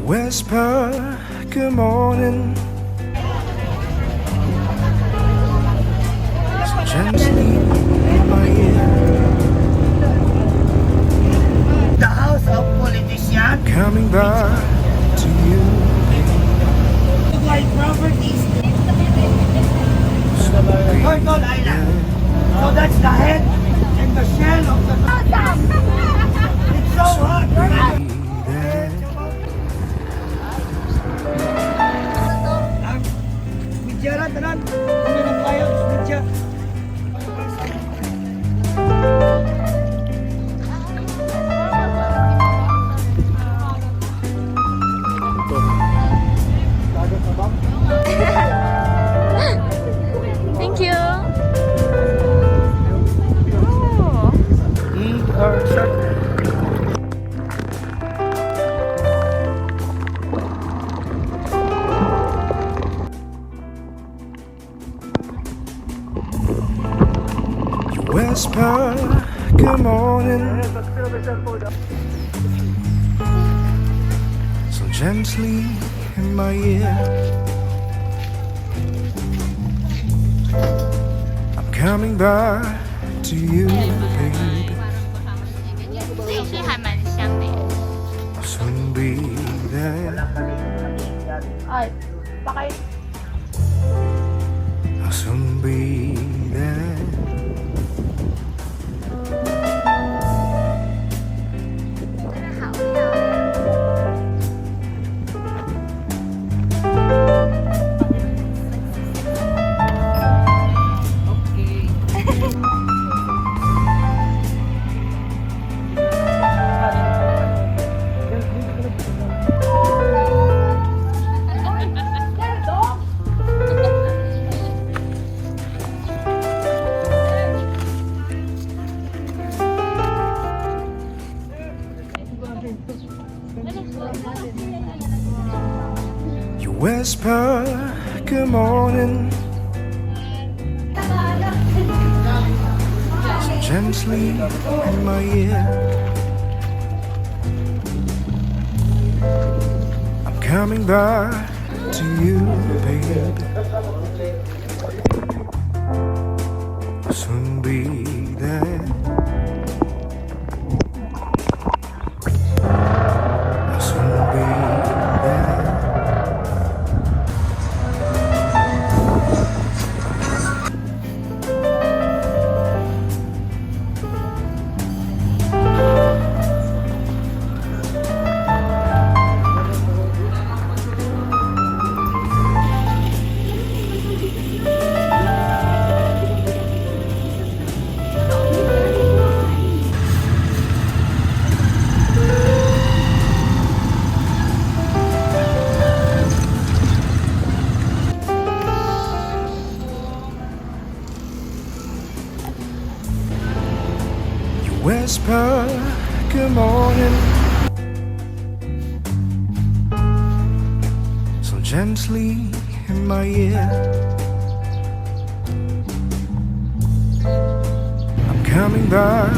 Whisper, good morning. So gently in my ear. The house of politician. Coming back to you. My properties. Turtle Island. So that's the head and the shell of the It's so hot. Midya tanan. Kung meron tayo, midya. Thank you. You whisper, good morning. So gently in my ear. I'm coming back to you, baby. 这些还蛮香的耶。 I'll soon be there. Ay, bakit? I'll soon be there. You whisper, good morning. So gently in my ear. I'm coming back to you, baby. I'll soon be there. I'll soon be there. Whisper, good morning. So gently in my ear. I'm coming back